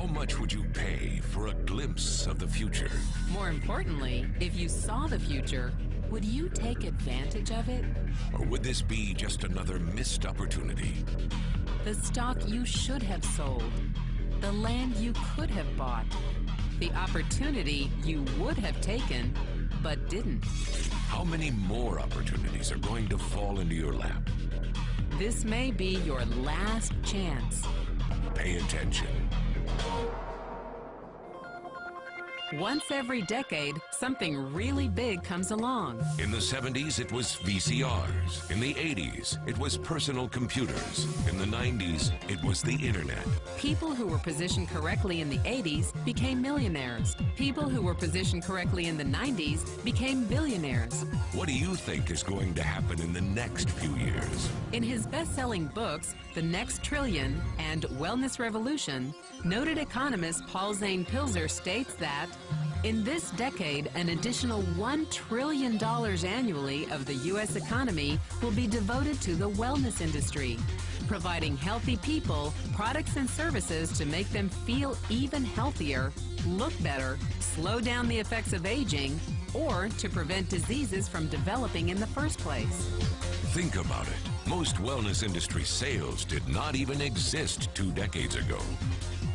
How much would you pay for a glimpse of the future? More importantly, if you saw the future, would you take advantage of it? Or would this be just another missed opportunity? The stock you should have sold, the land you could have bought, the opportunity you would have taken but didn't. How many more opportunities are going to fall into your lap? This may be your last chance. Pay attention. Once every decade, something really big comes along. In the 70s, it was VCRs. In the 80s, it was personal computers. In the 90s, it was the internet. People who were positioned correctly in the 80s became millionaires. People who were positioned correctly in the 90s became billionaires. What do you think is going to happen in the next few years? In his best-selling books, The Next Trillion and Wellness Revolution, noted economist Paul Zane Pilzer states that in this decade, an additional $1 trillion annually of the U.S. economy will be devoted to the wellness industry, providing healthy people products and services to make them feel even healthier, look better, slow down the effects of aging, or to prevent diseases from developing in the first place. Think about it. Most wellness industry sales did not even exist 2 decades ago.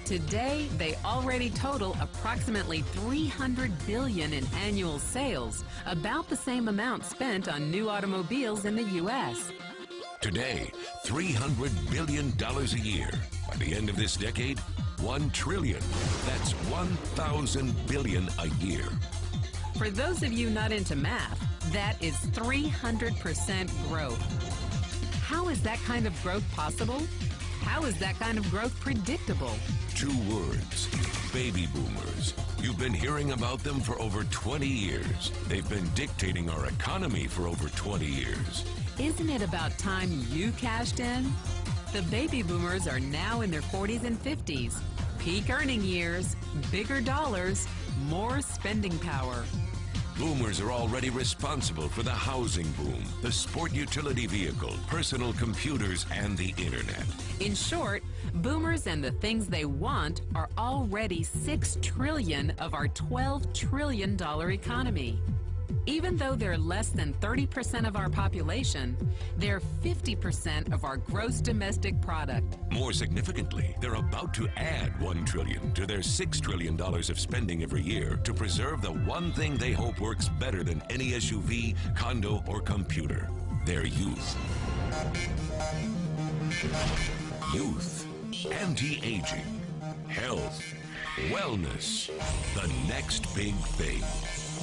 Today, they already total approximately $300 billion in annual sales, about the same amount spent on new automobiles in the U.S. Today, $300 billion a year. By the end of this decade, $1 trillion. That's 1,000 billion a year. For those of you not into math, that is 300% growth. How is that kind of growth possible? How is that kind of growth predictable? 2 words, baby boomers. You've been hearing about them for over 20 years. They've been dictating our economy for over 20 years. Isn't it about time you cashed in? The baby boomers are now in their 40s and 50s. Peak earning years, bigger dollars, more spending power. Boomers are already responsible for the housing boom, the sport utility vehicle, personal computers, and the internet. In short, boomers and the things they want are already $6 trillion of our $12 trillion economy. Even though they're less than 30% of our population, they're 50% of our gross domestic product. More significantly, they're about to add $1 trillion to their $6 trillion of spending every year to preserve the one thing they hope works better than any SUV, condo, or computer: their youth. Youth, anti-aging, health, wellness, the next big thing.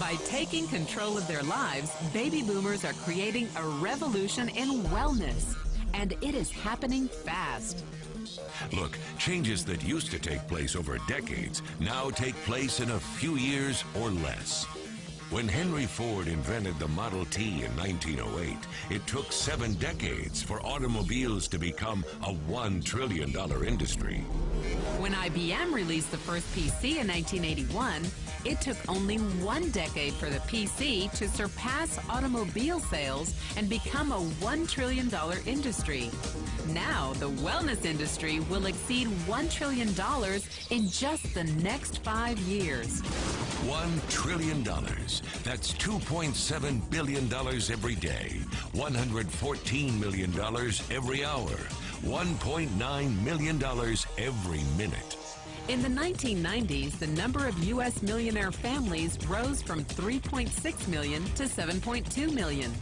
By taking control of their lives, baby boomers are creating a revolution in wellness, and it is happening fast. Look, changes that used to take place over decades now take place in a few years or less. When Henry Ford invented the Model T in 1908, it took 7 decades for automobiles to become a $1 trillion industry. When IBM released the first PC in 1981, it took only 1 decade for the PC to surpass automobile sales and become a $1 trillion industry. Now, the wellness industry will exceed $1 trillion in just the next 5 years. $1 trillion. That's $2.7 billion every day, $114 million every hour, $1.9 million every minute. In the 1990s, the number of U.S. millionaire families rose from 3.6 million to 7.2 million.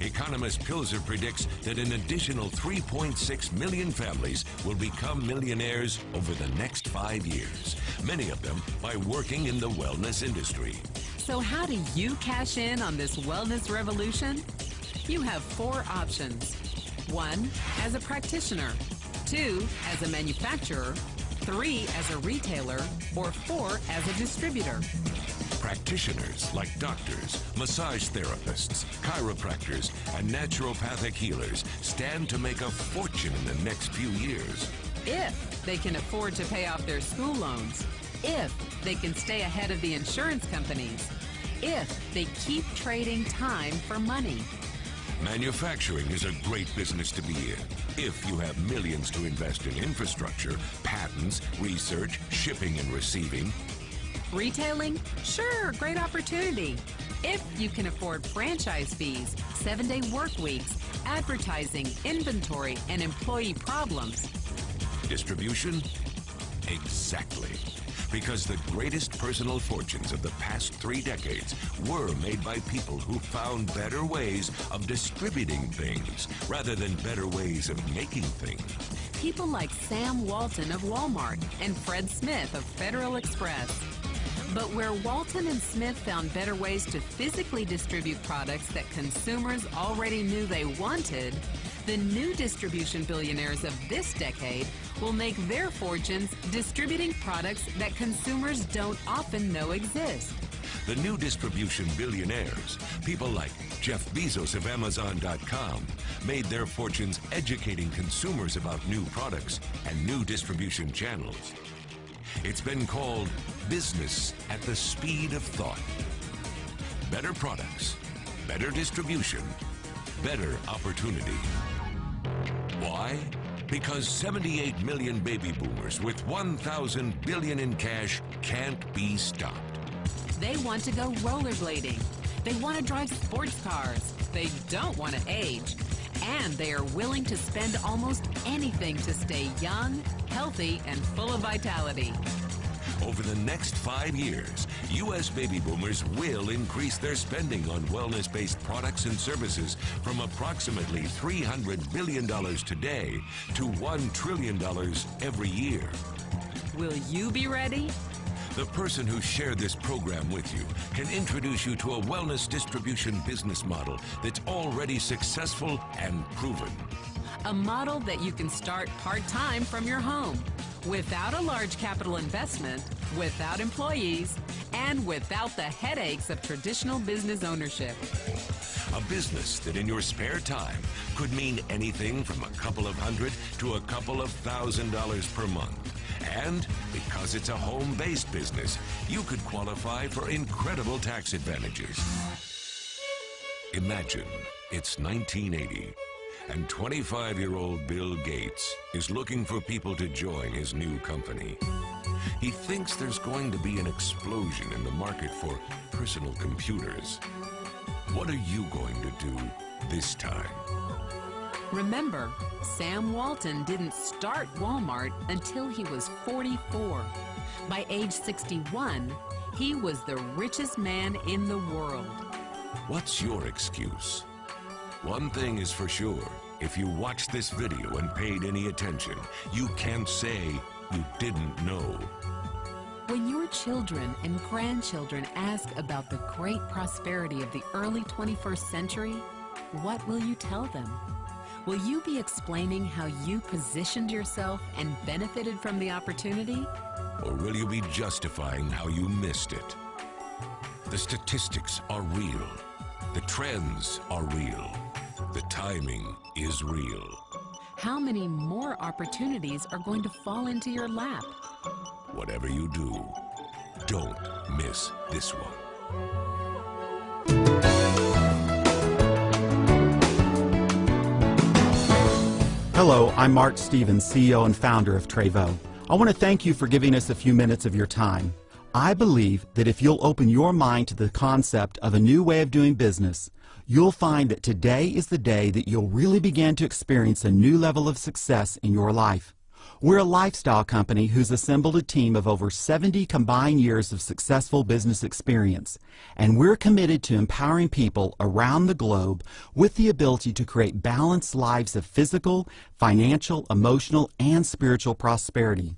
Economist Pilzer predicts that an additional 3.6 million families will become millionaires over the next 5 years, many of them by working in the wellness industry. So how do you cash in on this wellness revolution? You have 4 options. 1, as a practitioner. 2, as a manufacturer. 3, as a retailer. Or 4, as a distributor. Practitioners like doctors, massage therapists, chiropractors, and naturopathic healers stand to make a fortune in the next few years. If they can afford to pay off their school loans. If they can stay ahead of the insurance companies. If they keep trading time for money. Manufacturing is a great business to be in if you have millions to invest in infrastructure, patents, research, shipping and receiving. Retailing? Sure, great opportunity. If you can afford franchise fees, 7-day work weeks, advertising, inventory, and employee problems. Distribution? Exactly. Because the greatest personal fortunes of the past 3 decades were made by people who found better ways of distributing things rather than better ways of making things. People like Sam Walton of Walmart and Fred Smith of Federal Express. But where Walton and Smith found better ways to physically distribute products that consumers already knew they wanted, the new distribution billionaires of this decade will make their fortunes distributing products that consumers don't often know exist. The new distribution billionaires, people like Jeff Bezos of Amazon.com, made their fortunes educating consumers about new products and new distribution channels. It's been called business at the speed of thought. Better products, better distribution, better opportunity. Why? Because 78 million baby boomers with 1,000 billion in cash can't be stopped. They want to go rollerblading. They want to drive sports cars. They don't want to age. And they are willing to spend almost anything to stay young, healthy, and full of vitality. Over the next 5 years, U.S. baby boomers will increase their spending on wellness-based products and services from approximately $300 billion today to $1 trillion every year. Will you be ready? The person who shared this program with you can introduce you to a wellness distribution business model that's already successful and proven. A model that you can start part-time from your home, without a large capital investment, without employees, and without the headaches of traditional business ownership. A business that in your spare time could mean anything from a couple of hundred to a couple of $1,000s per month. And because it's a home-based business, you could qualify for incredible tax advantages. Imagine it's 1980. And 25-year-old Bill Gates is looking for people to join his new company. He thinks there's going to be an explosion in the market for personal computers. What are you going to do this time? Remember, Sam Walton didn't start Walmart until he was 44. By age 61, he was the richest man in the world. What's your excuse? One thing is for sure, if you watched this video and paid any attention, you can't say you didn't know. When your children and grandchildren ask about the great prosperity of the early 21st century, what will you tell them? Will you be explaining how you positioned yourself and benefited from the opportunity? Or will you be justifying how you missed it? The statistics are real. The trends are real. The timing is real. How many more opportunities are going to fall into your lap? Whatever you do, don't miss this one. Hello, I'm Mark Stevens, CEO and founder of TREVO. I want to thank you for giving us a few minutes of your time. I believe that if you'll open your mind to the concept of a new way of doing business, you'll find that today is the day that you'll really begin to experience a new level of success in your life. We're a lifestyle company who's assembled a team of over 70 combined years of successful business experience, and we're committed to empowering people around the globe with the ability to create balanced lives of physical, financial, emotional, and spiritual prosperity.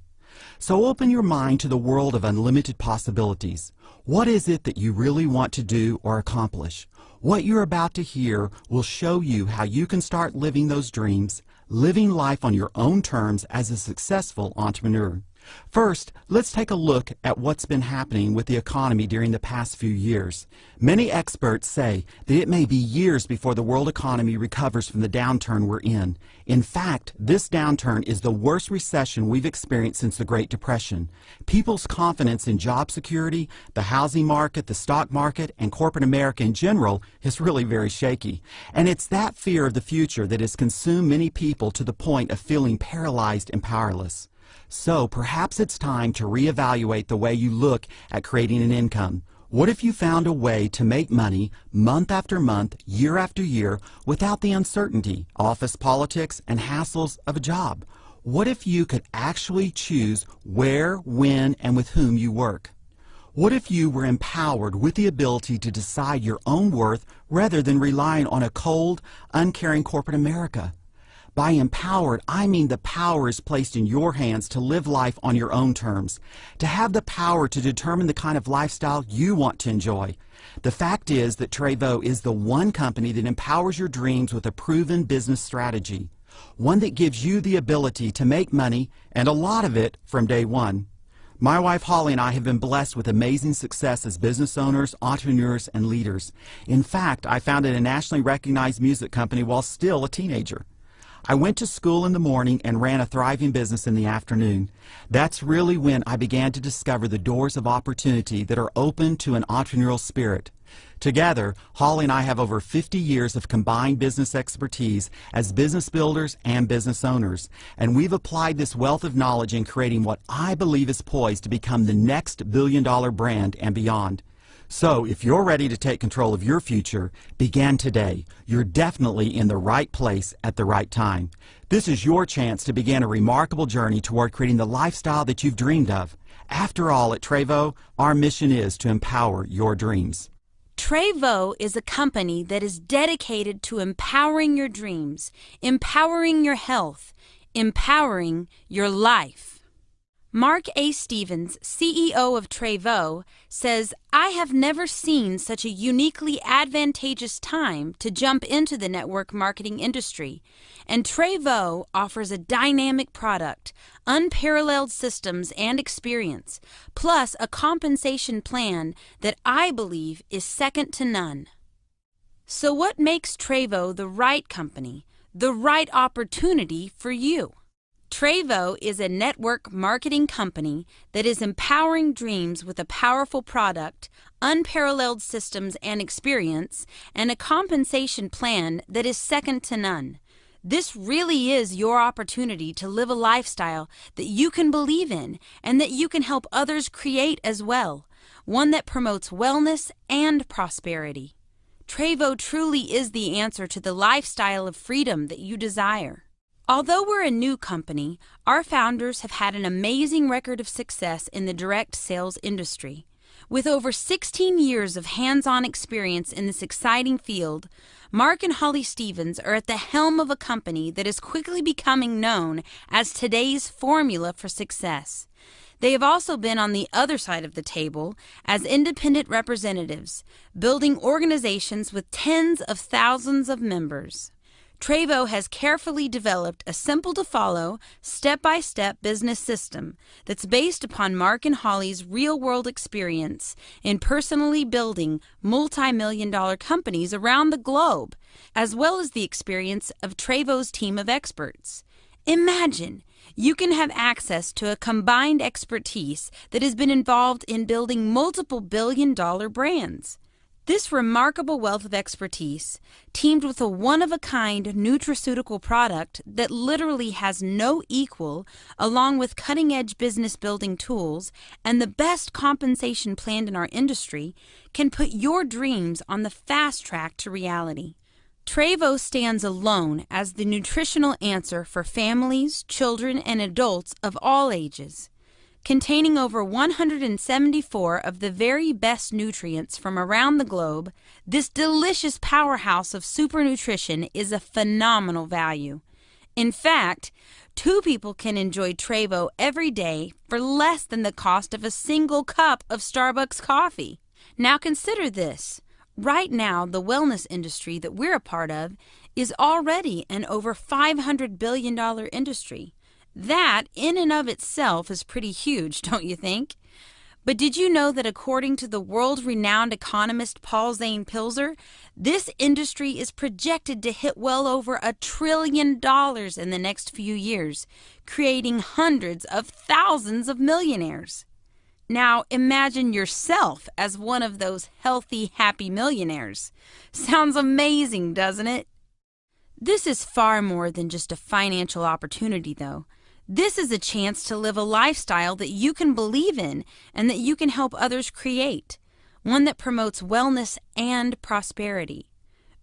So open your mind to the world of unlimited possibilities. What is it that you really want to do or accomplish? What you're about to hear will show you how you can start living those dreams, living life on your own terms as a successful entrepreneur. First, let's take a look at what's been happening with the economy during the past few years. Many experts say that it may be years before the world economy recovers from the downturn we're in. In fact, this downturn is the worst recession we've experienced since the Great Depression. People's confidence in job security, the housing market, the stock market, and corporate America in general is really very shaky. And it's that fear of the future that has consumed many people to the point of feeling paralyzed and powerless. So perhaps it's time to reevaluate the way you look at creating an income. What if you found a way to make money month after month, year after year, without the uncertainty, office politics, and hassles of a job? What if you could actually choose where, when, and with whom you work? What if you were empowered with the ability to decide your own worth rather than relying on a cold, uncaring corporate America? By empowered, I mean the power is placed in your hands to live life on your own terms, to have the power to determine the kind of lifestyle you want to enjoy. The fact is that TREVO is the one company that empowers your dreams with a proven business strategy, one that gives you the ability to make money, and a lot of it, from day one. My wife Holly and I have been blessed with amazing success as business owners, entrepreneurs, and leaders. In fact, I founded a nationally recognized music company while still a teenager. I went to school in the morning and ran a thriving business in the afternoon. That's really when I began to discover the doors of opportunity that are open to an entrepreneurial spirit. Together, Holly and I have over 50 years of combined business expertise as business builders and business owners, and we've applied this wealth of knowledge in creating what I believe is poised to become the next billion-dollar brand and beyond. So, if you're ready to take control of your future, begin today. You're definitely in the right place at the right time. This is your chance to begin a remarkable journey toward creating the lifestyle that you've dreamed of. After all, at TREVO, our mission is to empower your dreams. TREVO is a company that is dedicated to empowering your dreams, empowering your health, empowering your life. Mark A. Stevens, CEO of TREVO, says, "I have never seen such a uniquely advantageous time to jump into the network marketing industry, and TREVO offers a dynamic product, unparalleled systems and experience, plus a compensation plan that I believe is second to none." So what makes TREVO the right company, the right opportunity for you? TREVO is a network marketing company that is empowering dreams with a powerful product, unparalleled systems and experience, and a compensation plan that is second to none. This really is your opportunity to live a lifestyle that you can believe in and that you can help others create as well, one that promotes wellness and prosperity. TREVO truly is the answer to the lifestyle of freedom that you desire. Although we're a new company, our founders have had an amazing record of success in the direct sales industry. With over 16 years of hands-on experience in this exciting field, Mark and Holly Stevens are at the helm of a company that is quickly becoming known as today's formula for success. They have also been on the other side of the table as independent representatives, building organizations with tens of thousands of members. TREVO has carefully developed a simple-to-follow, step-by-step business system that's based upon Mark and Holly's real-world experience in personally building multi-million-dollar companies around the globe, as well as the experience of TREVO's team of experts. Imagine you can have access to a combined expertise that has been involved in building multiple billion-dollar brands. This remarkable wealth of expertise, teamed with a one-of-a-kind nutraceutical product that literally has no equal, along with cutting-edge business-building tools and the best compensation plan in our industry, can put your dreams on the fast track to reality. TREVO stands alone as the nutritional answer for families, children, and adults of all ages. Containing over 174 of the very best nutrients from around the globe, this delicious powerhouse of super nutrition is a phenomenal value. In fact, 2 people can enjoy TREVO every day for less than the cost of a single cup of Starbucks coffee. Now consider this. Right now, the wellness industry that we're a part of is already an over $500 billion industry. That, in and of itself, is pretty huge, don't you think? But did you know that according to the world-renowned economist Paul Zane Pilzer, this industry is projected to hit well over $1 trillion in the next few years, creating hundreds of thousands of millionaires? Now imagine yourself as one of those healthy, happy millionaires. Sounds amazing, doesn't it? This is far more than just a financial opportunity, though. This is a chance to live a lifestyle that you can believe in and that you can help others create, one that promotes wellness and prosperity.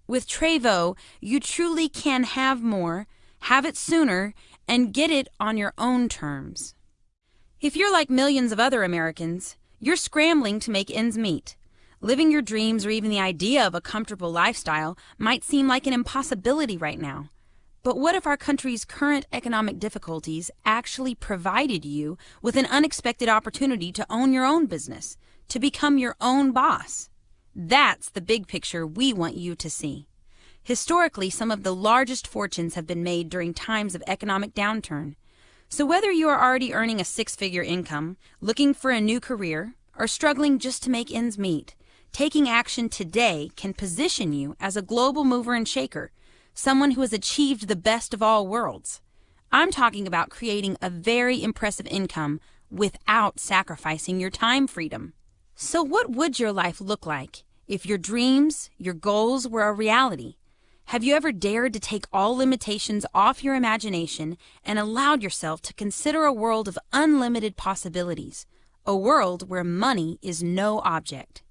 With TREVO, you truly can have more, have it sooner, and get it on your own terms. If you're like millions of other Americans, you're scrambling to make ends meet. Living your dreams or even the idea of a comfortable lifestyle might seem like an impossibility right now. But what if our country's current economic difficulties actually provided you with an unexpected opportunity to own your own business, to become your own boss? That's the big picture we want you to see. Historically, some of the largest fortunes have been made during times of economic downturn. So whether you are already earning a six-figure income, looking for a new career, or struggling just to make ends meet, taking action today can position you as a global mover and shaker, someone who has achieved the best of all worlds. I'm talking about creating a very impressive income without sacrificing your time freedom. So what would your life look like if your dreams, your goals were a reality? Have you ever dared to take all limitations off your imagination and allowed yourself to consider a world of unlimited possibilities, a world where money is no object?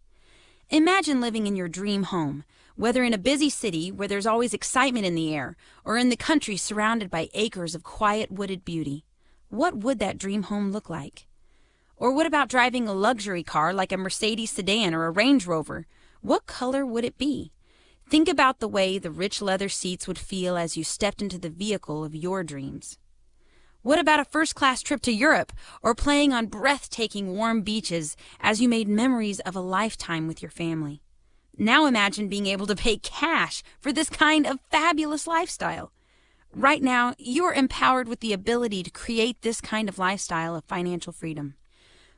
Imagine living in your dream home, whether in a busy city where there's always excitement in the air, or in the country surrounded by acres of quiet wooded beauty. What would that dream home look like? Or what about driving a luxury car like a Mercedes sedan or a Range Rover? What color would it be? Think about the way the rich leather seats would feel as you stepped into the vehicle of your dreams. What about a first-class trip to Europe, or playing on breathtaking warm beaches as you made memories of a lifetime with your family? Now imagine being able to pay cash for this kind of fabulous lifestyle. Right now, you are empowered with the ability to create this kind of lifestyle of financial freedom.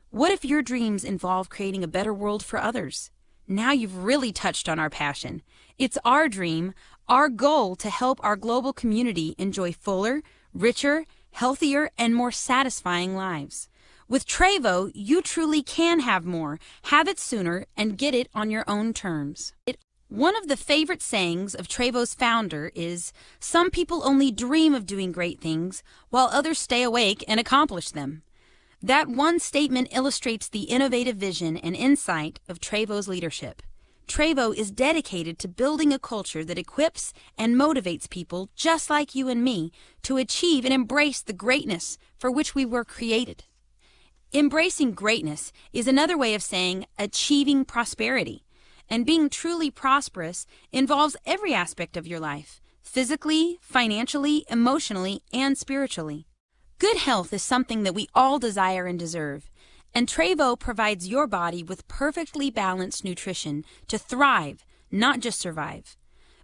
What if your dreams involve creating a better world for others? Now you've really touched on our passion. It's our dream, our goal to help our global community enjoy fuller, richer, healthier, and more satisfying lives. With TREVO, you truly can have more, have it sooner, and get it on your own terms. One of the favorite sayings of TREVO's founder is, "Some people only dream of doing great things, while others stay awake and accomplish them." That one statement illustrates the innovative vision and insight of TREVO's leadership. TREVO is dedicated to building a culture that equips and motivates people just like you and me to achieve and embrace the greatness for which we were created. Embracing greatness is another way of saying achieving prosperity. And being truly prosperous involves every aspect of your life, physically, financially, emotionally, and spiritually. Good health is something that we all desire and deserve, and TREVO provides your body with perfectly balanced nutrition to thrive, not just survive.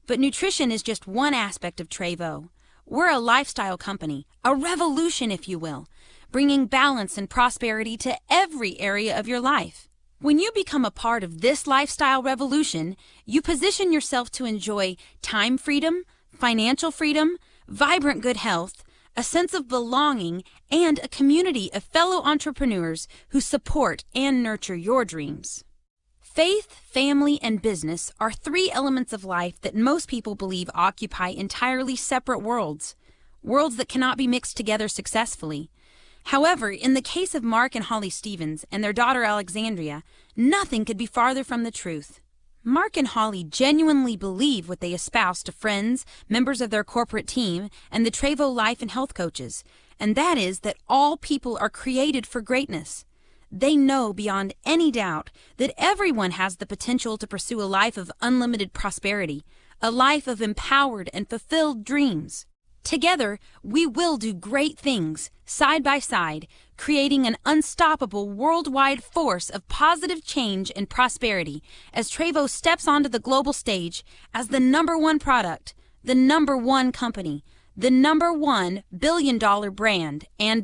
But nutrition is just one aspect of TREVO. We're a lifestyle company, a revolution if you will, bringing balance and prosperity to every area of your life. When you become a part of this lifestyle revolution, you position yourself to enjoy time freedom, financial freedom, vibrant good health, a sense of belonging, and a community of fellow entrepreneurs who support and nurture your dreams. Faith, family, and business are three elements of life that most people believe occupy entirely separate worlds that cannot be mixed together successfully. However, in the case of Mark and Holly Stevens and their daughter Alexandria, nothing could be farther from the truth. Mark and Holly genuinely believe what they espouse to friends, members of their corporate team, and the TREVO life and health coaches, and that is that all people are created for greatness. They know beyond any doubt that everyone has the potential to pursue a life of unlimited prosperity, a life of empowered and fulfilled dreams. Together, we will do great things, side by side, creating an unstoppable worldwide force of positive change and prosperity as TREVO steps onto the global stage as the #1 product, the #1 company, the #1 billion-dollar brand and